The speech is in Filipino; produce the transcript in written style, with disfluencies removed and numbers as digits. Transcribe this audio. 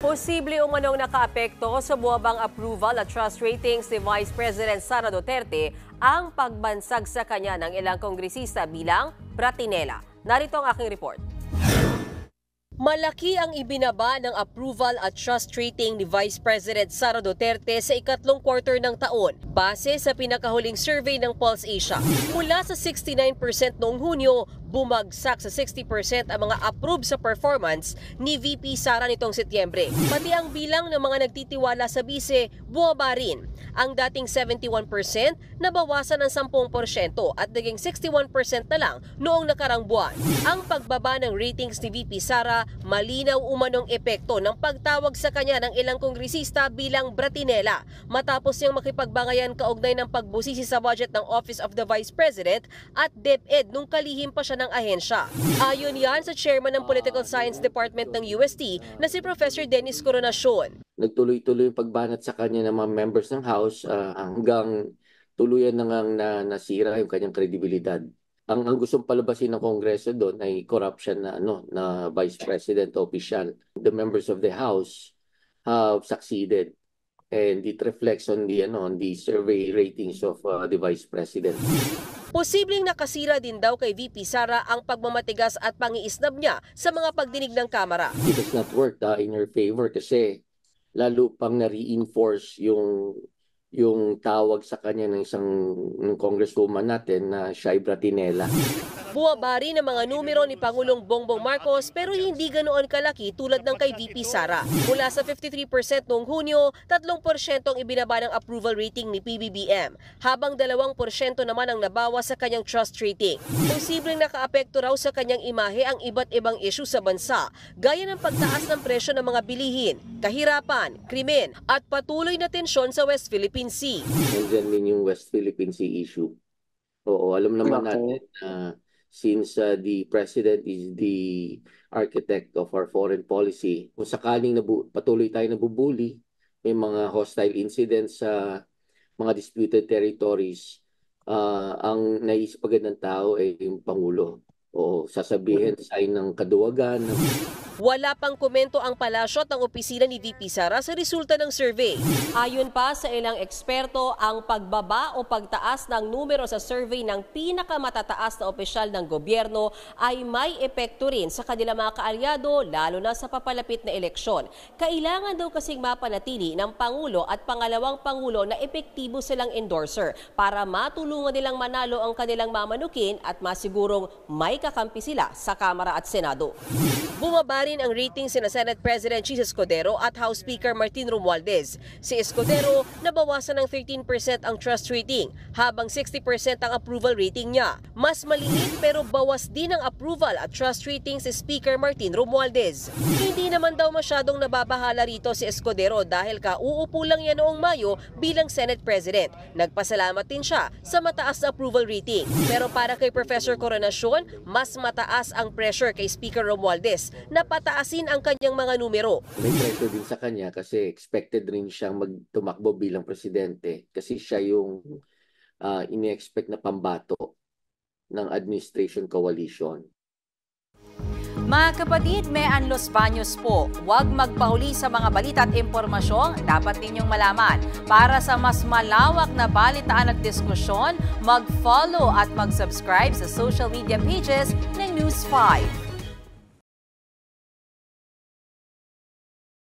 Posible umanong nakaapekto sa buwabang approval at trust ratings ni Vice President Sara Duterte ang pagbansag sa kanya ng ilang kongresista bilang Bratinela. Narito ang aking report. Malaki ang ibinaba ng approval at trust rating ni Vice President Sara Duterte sa ikatlong quarter ng taon base sa pinakahuling survey ng Pulse Asia. Mula sa 69% noong Hunyo, bumagsak sa 60% ang mga approve sa performance ni VP Sara nitong Setyembre. Pati ang bilang ng mga nagtitiwala sa bise, buwaba rin. Ang dating 71% nabawasan ng 10% at naging 61% na lang noong nakarang buwan. Ang pagbaba ng ratings ni VP Sara, malinaw umanong epekto ng pagtawag sa kanya ng ilang kongresista bilang Bratinela matapos niyang makipagbangayan kaugnay ng pagbusisi sa budget ng Office of the Vice President at DepEd nung kalihim pa siya ng ahensya. Ayon yan sa chairman ng Political Science Department ng UST na si Professor Dennis Coronacion. Nagtuloy-tuloy yung pagbanat sa kanya ng mga members ng House hanggang tuluyan na ngang nasira yung kanyang kredibilidad. Ang gustong palabasin ng Kongreso doon ay corruption na Vice President official. The members of the House have succeeded, and it reflects on the survey ratings of the Vice President. Posibleng nakasira din daw kay VP Sara ang pagmamatigas at pangiisnab niya sa mga pagdinig ng Kamara. It has not worked in her favor kasi lalo pang na-reinforce yung tawag sa kanya ng isang congresswoman natin na siya ay Bratinela. Buwaba rin ang mga numero ni Pangulong Bongbong Marcos pero hindi ganoon kalaki tulad ng kay VP Sara. Mula sa 53% noong Hunyo, 3% ang ibinaba ng approval rating ni PBBM, habang 2% naman ang nabawa sa kanyang trust rating. Posibleng nakaapekto raw sa kanyang imahe ang iba't ibang issue sa bansa, gaya ng pagtaas ng presyo ng mga bilihin, kahirapan, krimen at patuloy na tensyon sa West Philippine Sea. Nandiyan din yung West Philippine Sea issue. Oo, alam naman natin na since the President is the architect of our foreign policy, kung sakaling patuloy tayo nabubuli, may mga hostile incidents sa mga disputed territories, ang naisip agad ng tao ay yung Pangulo. O sasabihin sign ng kaduwagan. Wala pang komento ang palasyo at ang opisina ni VP Sara sa resulta ng survey. Ayon pa sa ilang eksperto, ang pagbaba o pagtaas ng numero sa survey ng pinakamatataas na opisyal ng gobyerno ay may epekto rin sa kanilang mga kaalyado, lalo na sa papalapit na eleksyon. Kailangan daw kasing mapanatili ng Pangulo at pangalawang Pangulo na epektibo silang endorser para matulungan nilang manalo ang kanilang mamanukin at masigurong may kakampi sila sa Kamara at Senado. Bumaba rin ang rating sina Senate President Chis Escudero at House Speaker Martin Romualdez. Si Escudero nabawasan ng 13% ang trust rating, habang 60% ang approval rating niya. Mas maliit pero bawas din ang approval at trust rating si Speaker Martin Romualdez. Hindi naman daw masyadong nababahala rito si Escudero dahil kauupo lang yan noong Mayo bilang Senate President. Nagpasalamat din siya sa mataas na approval rating. Pero para kay Professor Coronacion, mas mataas ang pressure kay Speaker Romualdez na pataasin ang kanyang mga numero. May pressure din sa kanya kasi expected rin siyang magtumakbo bilang presidente kasi siya yung ini-expect na pambato ng administration coalition. Mga kapatid, Mean Los Baños po. Huwag magpahuli sa mga balita at impormasyong dapat ninyong malaman. Para sa mas malawak na balitaan at diskusyon, mag-follow at mag-subscribe sa social media pages ng News 5.